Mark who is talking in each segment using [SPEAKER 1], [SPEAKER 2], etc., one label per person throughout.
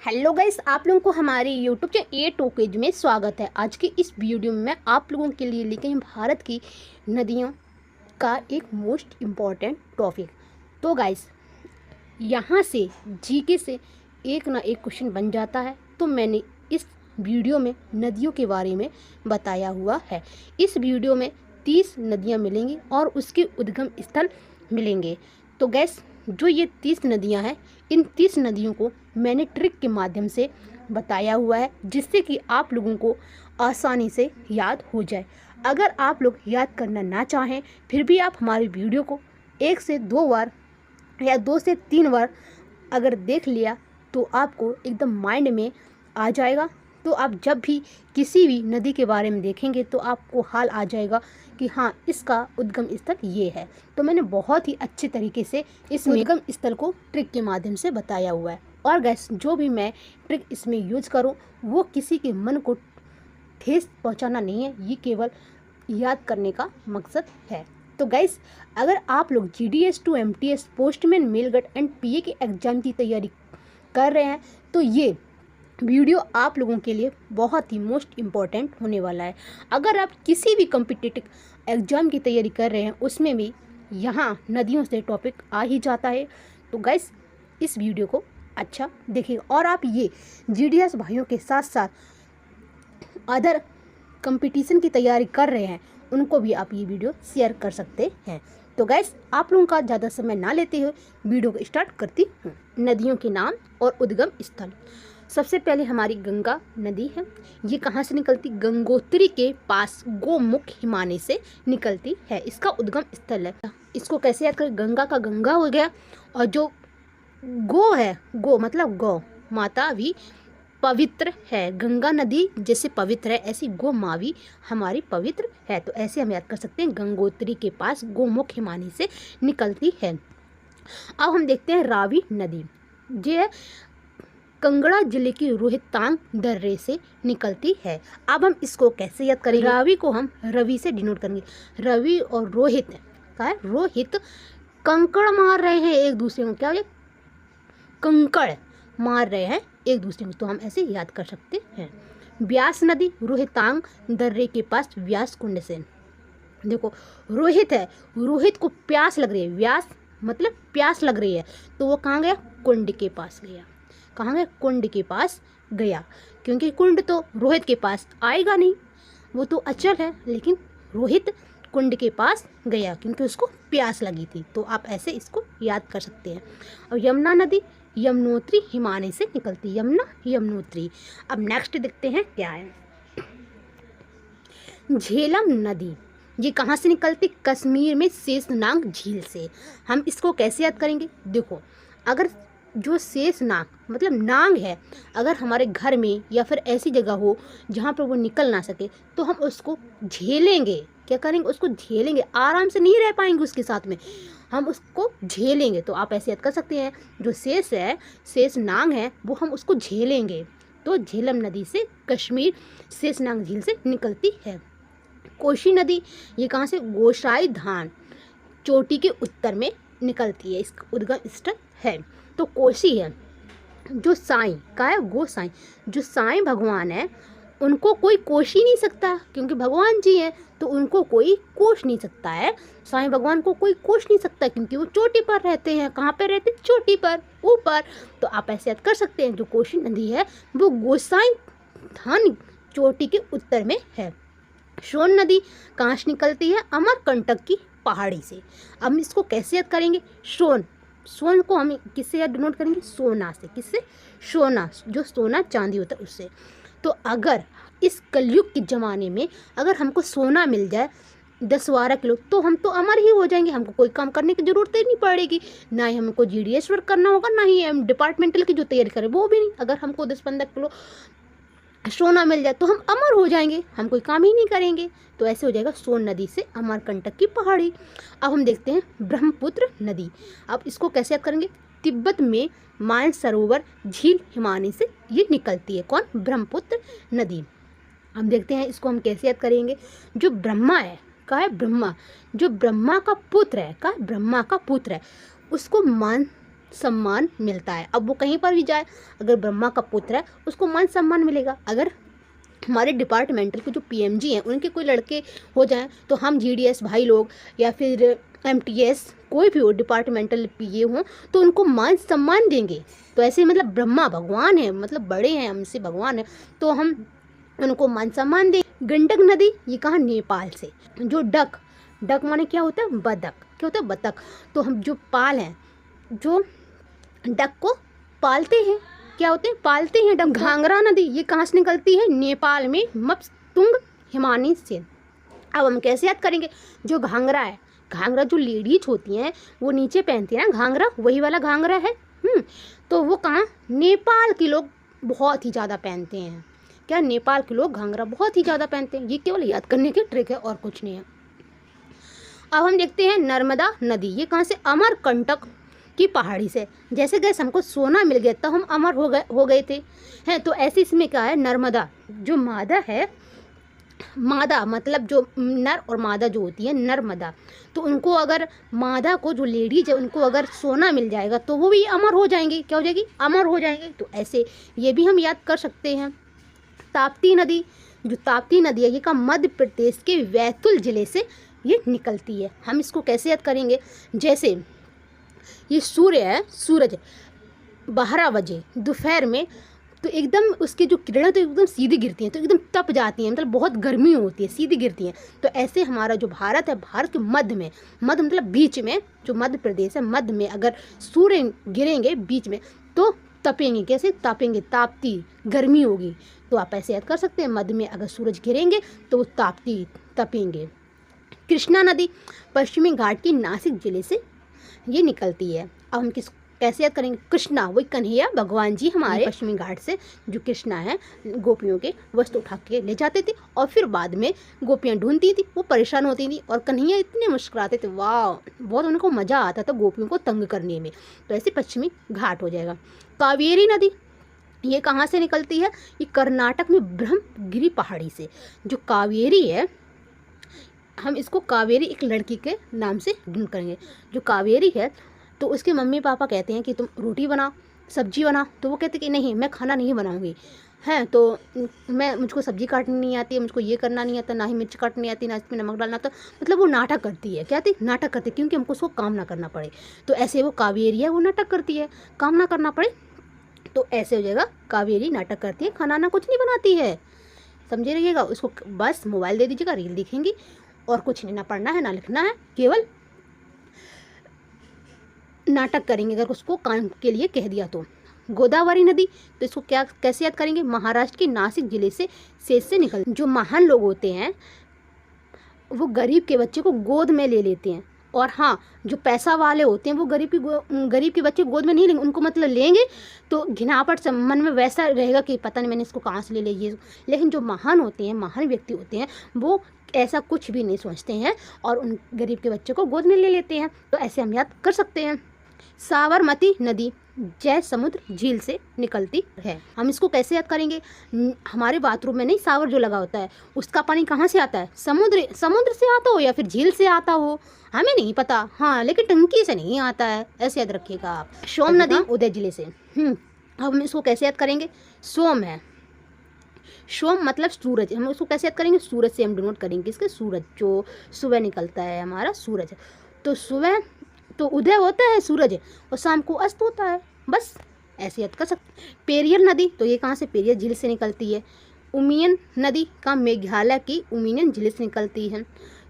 [SPEAKER 1] Hello guys, आप लोगों को हमारे यूट्यूब चैनल ए टॉकीज में स्वागत है। आज की इस वीडियो में मैं आप लोगों के लिए लेके आई भारत की नदियों का एक मोस्ट इम्पॉर्टेंट टॉपिक। तो गाइस, यहाँ से जीके से एक ना एक क्वेश्चन बन जाता है, तो मैंने इस वीडियो में नदियों के बारे में बताया हुआ है। इस वीडियो में 30 नदियाँ मिलेंगी और उसके उद्गम स्थल मिलेंगे। तो गैस, जो ये 30 नदियाँ हैं, इन 30 नदियों को मैंने ट्रिक के माध्यम से बताया हुआ है, जिससे कि आप लोगों को आसानी से याद हो जाए। अगर आप लोग याद करना ना चाहें, फिर भी आप हमारी वीडियो को 1 से 2 बार या 2 से 3 बार अगर देख लिया तो आपको एकदम माइंड में आ जाएगा। तो आप जब भी किसी भी नदी के बारे में देखेंगे तो आपको हाल आ जाएगा कि हाँ, इसका उद्गम स्थल ये है। तो मैंने बहुत ही अच्छे तरीके से इस उद्गम स्थल को ट्रिक के माध्यम से बताया हुआ है। और गैस, जो भी मैं ट्रिक इसमें यूज करूँ वो किसी के मन को ठेस पहुँचाना नहीं है, ये केवल याद करने का मकसद है। तो गाइस, अगर आप लोग GDS to MTS postman mail guard and PA के एग्ज़ाम की तैयारी कर रहे हैं तो ये वीडियो आप लोगों के लिए बहुत ही मोस्ट इम्पॉर्टेंट होने वाला है। अगर आप किसी भी कॉम्पिटिटिव एग्ज़ाम की तैयारी कर रहे हैं, उसमें भी यहाँ नदियों से टॉपिक आ ही जाता है। तो गाइस, इस वीडियो को अच्छा देखिएगा। और आप ये GDS भाइयों के साथ साथ अदर कंपटीशन की तैयारी कर रहे हैं, उनको भी आप ये वीडियो शेयर कर सकते हैं। तो गैस, आप लोगों का ज़्यादा समय ना लेते हुए वीडियो को स्टार्ट करती हूँ। नदियों के नाम और उद्गम स्थल। सबसे पहले हमारी गंगा नदी है। ये कहाँ से निकलती? गंगोत्री के पास गोमुख हिमालय से निकलती है। इसका उद्गम स्थल है। इसको कैसे याद करें? गंगा का गंगा हो गया, और जो गो है, गो मतलब गौ माता भी पवित्र है। गंगा नदी जैसे पवित्र है, ऐसी गो माँ भी हमारी पवित्र है। तो ऐसे हम याद कर सकते हैं, गंगोत्री के पास गोमुख हिमानी से निकलती है। अब हम देखते हैं रावी नदी। ये कांगड़ा जिले की रोहतांग दर्रे से निकलती है। अब हम इसको कैसे याद करेंगे? रावी को हम रवि से डिनोट करेंगे। रवि और रोहित का है, रोहित कंकड़ मार रहे हैं एक दूसरे को। क्या हो? कंकड़ मार रहे हैं एक दूसरे को, तो हम ऐसे याद कर सकते हैं। व्यास नदी रोहतांग दर्रे के पास व्यास कुंड से। देखो, रोहित है, रोहित को प्यास लग रही है, व्यास मतलब प्यास लग रही है, तो वो कहाँ गया? कुंड के पास गया। कहाँ गया? कुंड के पास गया, क्योंकि कुंड तो रोहित के पास आएगा नहीं, वो तो अचल है। लेकिन रोहित कुंड के पास गया क्योंकि उसको प्यास लगी थी। तो आप ऐसे इसको याद कर सकते हैं। और यमुना नदी यमुनोत्री हिमालय से निकलती। यमुना यमुनोत्री। अब नेक्स्ट देखते हैं क्या है। झेलम नदी, ये कहाँ से निकलती? कश्मीर में शेषनाग झील से। हम इसको कैसे याद करेंगे? देखो, अगर जो शेषनाग मतलब नाग है, अगर हमारे घर में या फिर ऐसी जगह हो जहाँ पर वो निकल ना सके, तो हम उसको झेलेंगे। क्या करेंगे? उसको झेलेंगे। आराम से नहीं रह पाएंगे उसके साथ में, हम उसको झेलेंगे। तो आप ऐसे याद कर सकते हैं, जो शेष है, शेषनाग है, वो हम उसको झेलेंगे। तो झेलम नदी से कश्मीर शेषनाग झील से निकलती है। कोशी नदी, ये कहाँ से? गोसाई धान चोटी के उत्तर में निकलती है, इसका उद्गम स्थल है। तो कोशी है, जो साईं का है, गोसाई, जो साईं भगवान है, उनको कोई कोश ही नहीं सकता, क्योंकि भगवान जी हैं, तो उनको कोई कोश नहीं सकता है। साईं भगवान को कोई कोश नहीं सकता, क्योंकि वो चोटी पर रहते हैं। कहाँ पर रहते हैं? चोटी पर, ऊपर। तो आप ऐसे याद कर सकते हैं, जो कोशी नदी है वो गोसाई धान चोटी के उत्तर में है। सोन नदी कहाँ से निकलती है? अमरकंटक की पहाड़ी से। अब इसको कैसे याद करेंगे? सोन, सोन को हम किससे याद डिनोट करेंगे? सोना से। किससे? सोना, जो सोना चांदी होता है उससे। तो अगर इस कलयुग के ज़माने में अगर हमको सोना मिल जाए 10-12 किलो, तो हम तो अमर ही हो जाएंगे। हमको कोई काम करने की ज़रूरत ही नहीं पड़ेगी, ना ही हमको GDS वर्क करना होगा, ना ही हम डिपार्टमेंटल की जो तैयारी करें वो भी नहीं। अगर हमको 10-15 किलो सोना मिल जाए तो हम अमर हो जाएंगे, हम कोई काम ही नहीं करेंगे। तो ऐसे हो जाएगा सोन नदी से अमरकंटक की पहाड़ी। अब हम देखते हैं ब्रह्मपुत्र नदी। अब इसको कैसे याद करेंगे? तिब्बत में मानसरोवर झील हिमानी से ये निकलती है। कौन? ब्रह्मपुत्र नदी। हम देखते हैं इसको हम कैसे याद करेंगे। जो ब्रह्मा है, का है ब्रह्मा, जो ब्रह्मा का पुत्र है, का ब्रह्मा का पुत्र है, उसको सम्मान मिलता है। अब वो कहीं पर भी जाए, अगर ब्रह्मा का पुत्र है उसको मान सम्मान मिलेगा। अगर हमारे डिपार्टमेंटल के जो पीएमजी हैं उनके कोई लड़के हो जाएं तो हम जीडीएस भाई लोग या फिर एमटीएस कोई भी हो डिपार्टमेंटल पीए हों तो उनको मान सम्मान देंगे। तो ऐसे मतलब ब्रह्मा भगवान है, मतलब बड़े हैं हमसे, भगवान है, तो हम उनको मान सम्मान दें। गंडक नदी ये कहाँ, नेपाल से। जो डक, डक माने क्या होता है, बतख, क्या होता है, बतख। तो हम जो पाल हैं, जो डक को पालते हैं, क्या होते हैं, पालते हैं डक। घाघरा नदी ये कहाँ से निकलती है, नेपाल में, मपतुंग हिमानी से। अब हम कैसे याद करेंगे, जो घाघरा है, घाघरा जो लेडीज होती हैं वो नीचे पहनती है ना घाघरा, वही वाला घाघरा है। तो वो कहाँ, नेपाल के लोग बहुत ही ज़्यादा पहनते हैं। क्या, नेपाल के लोग घाघरा बहुत ही ज़्यादा पहनते हैं। ये केवल याद करने की ट्रिक है और कुछ नहीं है। अब हम देखते हैं नर्मदा नदी, ये कहाँ से, अमरकंटक की पहाड़ी से। जैसे गैस हमको सोना मिल गया तो हम अमर हो गए थे, हैं। तो ऐसे इसमें क्या है, नर्मदा जो मादा है, मादा मतलब जो नर और मादा जो होती है, नर्मदा, तो उनको अगर मादा को, जो लेडीज है, उनको अगर सोना मिल जाएगा तो वो भी अमर हो जाएंगे। क्या हो जाएगी, अमर हो जाएंगे। तो ऐसे ये भी हम याद कर सकते हैं। ताप्ती नदी, जो ताप्ती नदी है ये का मध्य प्रदेश के बैतूल जिले से ये निकलती है। हम इसको कैसे याद करेंगे, जैसे ये सूर्य है, सूरज 12 बजे दोपहर में तो एकदम उसकी जो किरणें तो एकदम सीधी गिरती हैं, तो एकदम तप जाती हैं, मतलब बहुत गर्मी होती है, सीधी गिरती हैं। तो ऐसे हमारा जो भारत है, भारत के मध्य में, मध्य मतलब बीच में, जो मध्य प्रदेश है मध्य में अगर सूर्य गिरेंगे बीच में तो तपेंगे। कैसे तापेंगे, ताप्ती, गर्मी होगी। तो आप ऐसे याद कर सकते हैं, मध्य में अगर सूरज गिरेंगे तो वो ताप्ती, तपेंगे। कृष्णा नदी पश्चिमी घाट की नासिक जिले से ये निकलती है। अब हम कैसे याद करेंगे, कृष्णा वही कन्हैया भगवान जी हमारे पश्चिमी घाट से, जो कृष्णा है गोपियों के वस्त्र उठा के ले जाते थे और फिर बाद में गोपियाँ ढूंढती थी, वो परेशान होती थी और कन्हैया इतने मुस्कुराते थे, वाह, बहुत उनको मज़ा आता था गोपियों को तंग करने में। तो ऐसे पश्चिमी घाट हो जाएगा। कावेरी नदी ये कहाँ से निकलती है, ये कर्नाटक में ब्रह्मगिरी पहाड़ी से। जो कावेरी है, हम इसको कावेरी एक लड़की के नाम से ढूंढ करेंगे। जो कावेरी है तो उसके मम्मी पापा कहते हैं कि तुम रोटी बना, सब्जी बना, तो वो कहते कि नहीं मैं खाना नहीं बनाऊंगी, हैं। तो मुझको सब्जी काटनी नहीं आती है, मुझको ये करना नहीं आता, ना ही मिर्च काटनी आती, ना इसमें नमक डालना आता। मतलब वो नाटक करती है, क्या थी, नाटक करती है, क्योंकि हमको उसको काम ना करना पड़े। तो ऐसे वो कावेरी है, वो नाटक करती है, काम ना करना पड़े। तो ऐसे हो जाएगा, कावेरी नाटक करती है, खाना ना कुछ नहीं बनाती है। समझे रहिएगा, उसको बस मोबाइल दे दीजिएगा, रील दिखेंगी और कुछ नहीं, ना पढ़ना है ना लिखना है, केवल नाटक करेंगे अगर उसको काम के लिए कह दिया तो। गोदावरी नदी तो इसको क्या, कैसे याद करेंगे, महाराष्ट्र के नासिक जिले से शेष से निकल। जो महान लोग होते हैं वो गरीब के बच्चे को गोद में ले लेते हैं, और हाँ, जो पैसा वाले होते हैं वो गरीब के बच्चे गोद में नहीं लेंगे, उनको मतलब लेंगे तो घिनापट मन में वैसा रहेगा कि पता नहीं मैंने इसको कहाँ से ले लिया ये। लेकिन जो महान होते हैं, महान व्यक्ति होते हैं, वो ऐसा कुछ भी नहीं सोचते हैं और उन गरीब के बच्चे को गोद में ले लेते हैं। तो ऐसे हम याद कर सकते हैं। साबरमती नदी जय समुद्र झील से निकलती है। हम इसको कैसे याद करेंगे, हमारे बाथरूम में नहीं सावर जो लगा होता है उसका पानी कहाँ से आता है, समुद्र से आता हो या फिर झील से आता हो, हमें नहीं पता, हाँ, लेकिन टंकी से नहीं आता है, ऐसे याद रखिएगा आप। सोम नदी उदय जिले से। अब हम इसको कैसे याद करेंगे, सोम है, सोम मतलब सूरज, हम उसको कैसे याद करेंगे, सूरज से हम डिनोट करेंगे इसके, सूरज जो सुबह निकलता है हमारा सूरज। तो सुबह तो उदय होता है सूरज और शाम को अस्त होता है, बस ऐसे याद कर सकते। पेरियर नदी तो ये कहाँ से, पेरियर झील से निकलती है। उमियन नदी का मेघालय की उमियन झील से निकलती है।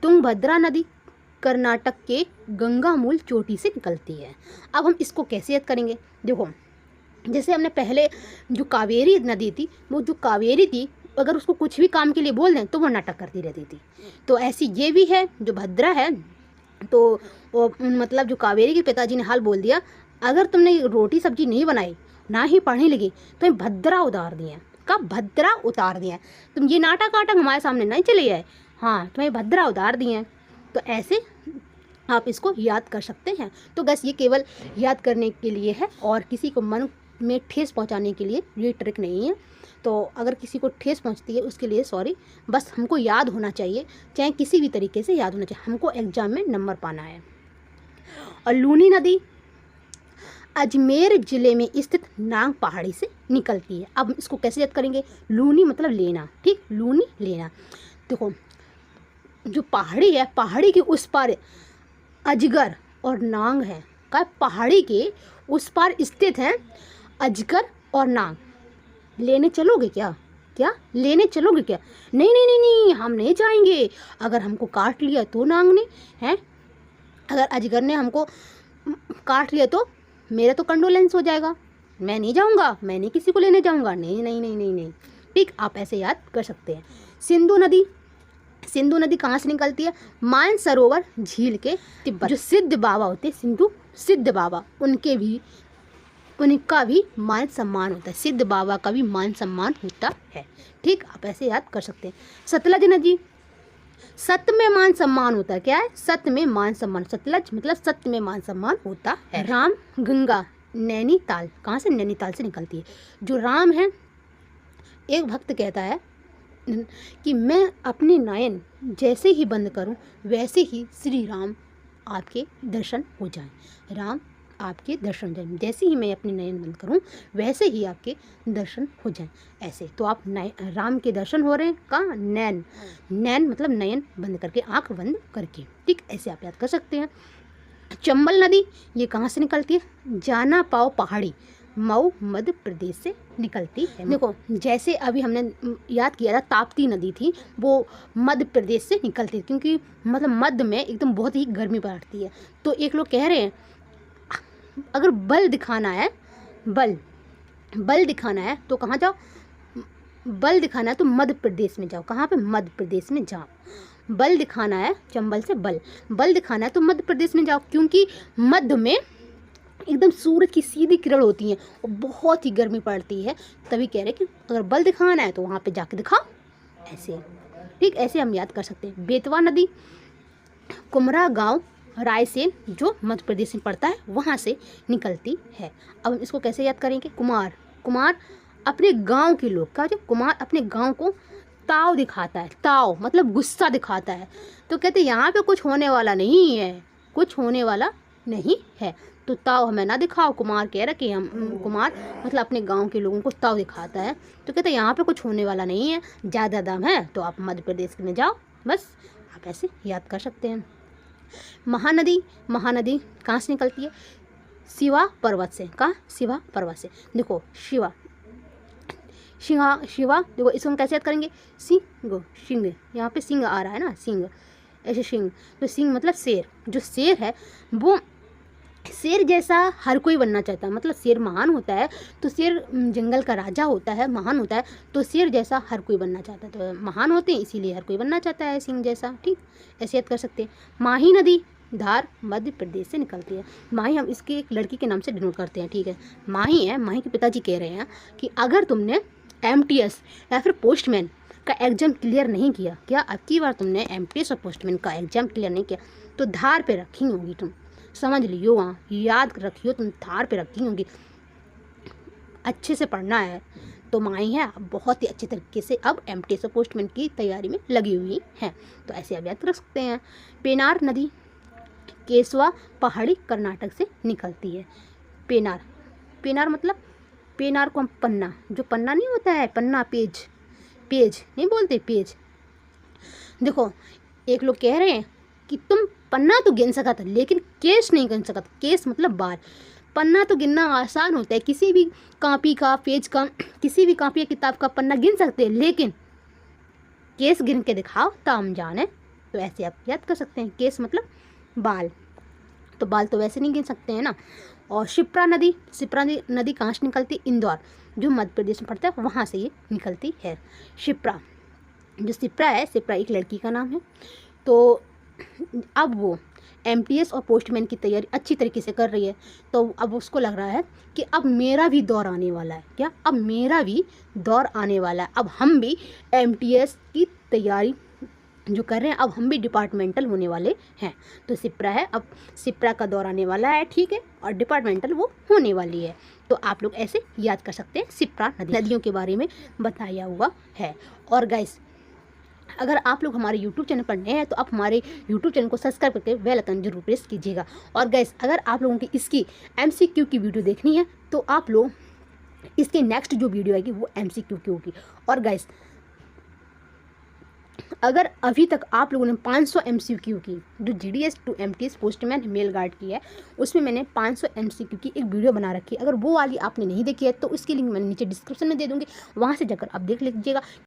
[SPEAKER 1] तुंगभद्रा नदी कर्नाटक के गंगामूल चोटी से निकलती है। अब हम इसको कैसे याद करेंगे, देखो जैसे हमने पहले जो कावेरी नदी थी, वो जो कावेरी थी अगर उसको कुछ भी काम के लिए बोल दें तो वो नाटक करती रहती थी। तो ऐसी ये भी है जो भद्रा है, तो वो मतलब जो कावेरी के पिताजी ने हाल बोल दिया, अगर तुमने रोटी सब्जी नहीं बनाई, ना ही पढ़ने लगी, तो भद्रा उतार दिया, कब भद्रा उतार दिया, तुम ये नाटक हमारे सामने नहीं चले आए, हाँ तुम्हें भद्रा उतार दिए। तो ऐसे आप इसको याद कर सकते हैं। तो बस ये केवल याद करने के लिए है और किसी को मन में ठेस पहुंचाने के लिए ये ट्रिक नहीं है। तो अगर किसी को ठेस पहुंचती है उसके लिए सॉरी, बस हमको याद होना चाहिए, चाहे किसी भी तरीके से याद होना चाहिए, हमको एग्जाम में नंबर पाना है। और लूनी नदी अजमेर ज़िले में स्थित नांग पहाड़ी से निकलती है। अब इसको कैसे याद करेंगे? लूनी मतलब लेना, ठीक, लूनी लेना। देखो जो पहाड़ी है, पहाड़ी के उस पार अजगर और नांग है। का पहाड़ी के उस पार स्थित है अजगर और नांग। लेने चलोगे क्या? क्या लेने चलोगे क्या? नहीं नहीं नहीं नहीं, हम नहीं जाएंगे। अगर हमको काट लिया तो नांग ने, हैं, अगर अजगर ने हमको काट लिया तो मेरा तो कंडोलेंस हो जाएगा। मैं नहीं जाऊंगा, मैं नहीं किसी को लेने जाऊंगा। नहीं नहीं नहीं नहीं नहीं, ठीक, आप ऐसे याद कर सकते हैं। सिंधु नदी, सिंधु नदी कहाँ से निकलती है? मानसरोवर झील के तिब्बत। जो सिद्ध बाबा होते हैं, सिंधु सिद्ध बाबा, उनका भी मान सम्मान होता है। सिद्ध बाबा का भी मान सम्मान होता है, ठीक, आप ऐसे याद कर सकते हैं। सतलज नदी, सत्य में मान सम्मान होता है। क्या है? सत्य में मान सम्मान। सतलज मतलब सत्य में मान सम्मान होता है। राम गंगा नैनीताल, कहाँ से? नैनीताल से निकलती है। जो राम है, एक भक्त कहता है कि मैं अपने नयन जैसे ही बंद करूं वैसे ही श्री राम आपके दर्शन हो जाएं। राम आपके दर्शन जाएं, जैसे ही मैं अपने नयन बंद करूं वैसे ही आपके दर्शन हो जाएं। ऐसे तो आप राम के दर्शन हो रहे हैं। कहाँ? नैन, नैन मतलब नयन बंद करके, आँख बंद करके, ठीक, ऐसे आप याद कर सकते हैं। चंबल नदी, ये कहाँ से निकलती है? जाना पाओ पहाड़ी, मऊ मध्य प्रदेश से निकलती है। देखो जैसे अभी हमने याद किया था, ताप्ती नदी थी, वो मध्य प्रदेश से निकलती है, क्योंकि मतलब मध्य में एकदम बहुत ही गर्मी पड़ती है। तो एक लोग कह रहे हैं अगर बल दिखाना है, बल दिखाना है तो कहाँ जाओ? बल दिखाना है तो मध्य प्रदेश में जाओ। कहाँ पे? मध्य प्रदेश में जाओ। बल दिखाना है, चंबल से बल दिखाना है तो मध्य प्रदेश में जाओ, क्योंकि मध्य में एकदम सूरज की सीधी किरण होती है और बहुत ही गर्मी पड़ती है। तभी कह रहे कि अगर बल दिखाना है तो वहाँ पे जाके दिखाओ, ऐसे, ठीक, ऐसे हम याद कर सकते हैं। बेतवा नदी कुमरा गांव रायसेन, जो मध्य प्रदेश में पड़ता है, वहाँ से निकलती है। अब हम इसको कैसे याद करेंगे? कुमार अपने गांव के लोग का, जो कुमार अपने गांव को ताव दिखाता है। ताव मतलब गुस्सा दिखाता है। तो कहते यहाँ पे कुछ होने वाला नहीं है, कुछ होने वाला नहीं है, तो ताव हमें ना दिखाओ। कुमार कह रहा कि हम, कुमार मतलब अपने गांव के लोगों को ताव दिखाता है। तो कहते यहाँ पे कुछ होने वाला नहीं है, ज़्यादा दम है तो आप मध्य प्रदेश में जाओ। बस आप ऐसे याद कर सकते हैं। महानदी कहाँ से निकलती है? शिवा पर्वत से। कहाँ? शिवा पर्वत से। देखो शिवा देखो इसको हम कैसे याद करेंगे? सिंह, यहाँ पे सिंह आ रहा है ना, सिंह, ऐसे सिंह। तो सिंह मतलब शेर। जो शेर है वो शेर जैसा हर कोई बनना चाहता है, मतलब शेर महान होता है, तो शेर जंगल का राजा होता है, महान होता है, तो शेर जैसा हर कोई बनना चाहता है। तो महान होते हैं इसीलिए हर कोई बनना चाहता है सिंह जैसा, ठीक, ऐसे याद कर सकते हैं। माही नदी धार मध्य प्रदेश से निकलती है। माही हम इसकी एक लड़की के नाम से डिनोट करते हैं, ठीक है। माही है, माही के पिताजी कह रहे हैं कि अगर तुमने MTS या फिर पोस्टमैन का एग्ज़ाम क्लियर नहीं किया, क्या अब की बार तुमने MTS और पोस्टमैन का एग्ज़ाम क्लियर नहीं किया, तो धार पे रखी होगी तुम, समझ लियो, वहाँ याद रखियो, तुम धार पे रखी होंगी। अच्छे से पढ़ना है। तो माई है बहुत ही अच्छे तरीके से अब MTS और पोस्टमैन की तैयारी में लगी हुई हैं, तो ऐसे आप याद रख सकते हैं। पेनार नदी केसवा पहाड़ी कर्नाटक से निकलती है। पेनार मतलब, पेनार को हम पन्ना, जो पन्ना नहीं होता है, पन्ना, पेज नहीं बोलते, पेज। देखो एक लोग कह रहे हैं कि तुम पन्ना तो गिन सका था लेकिन केस नहीं गिन सका था। केस मतलब बार। पन्ना तो गिनना आसान होता है, किसी भी कॉपी का, पेज का, किसी भी कॉपी या किताब का पन्ना गिन सकते हैं, लेकिन केस गिन के दिखाओ तो हम जाने। तो ऐसे आप याद कर सकते हैं, केस मतलब बाल, तो बाल तो वैसे नहीं गिन सकते हैं ना। और शिप्रा नदी कहाँ से निकलती है? इंदौर, जो मध्य प्रदेश में पड़ता है, वहाँ से ये निकलती है। शिप्रा, जो शिप्रा है, शिप्रा एक लड़की का नाम है। तो अब वो MTS और पोस्टमैन की तैयारी अच्छी तरीके से कर रही है, तो अब उसको लग रहा है कि अब मेरा भी दौर आने वाला है। क्या? अब मेरा भी दौर आने वाला है, अब हम भी MTS की तैयारी जो कर रहे हैं, अब हम भी डिपार्टमेंटल होने वाले हैं। तो शिप्रा है, अब शिप्रा का दौर आने वाला है, ठीक है, और डिपार्टमेंटल वो होने वाली है। तो आप लोग ऐसे याद कर सकते हैं, शिप्रा नदियों के बारे में बताया हुआ है। और गाइस अगर आप लोग हमारे यूट्यूब चैनल पर नए हैं तो आप हमारे यूट्यूब चैनल को सब्सक्राइब करके बेल आइकन जरूर प्रेस कीजिएगा। और गाइस, अगर आप लोगों की इसकी एमसीक्यू की वीडियो देखनी है तो आप लोग इसके नेक्स्ट जो वीडियो आएगी वो एमसीक्यू की होगी। और गाइस, अगर अभी तक आप लोगों ने 500 एमसीक्यू की, जो GDS to MTS postman mail guard की है, उसमें मैंने 500 एमसीक्यू की एक वीडियो बना रखी है। अगर वो वाली आपने नहीं देखी है तो उसकी लिंक मैंने नीचे डिस्क्रिप्शन में दे दूँगी, वहाँ से जाकर आप देख लीजिएगा।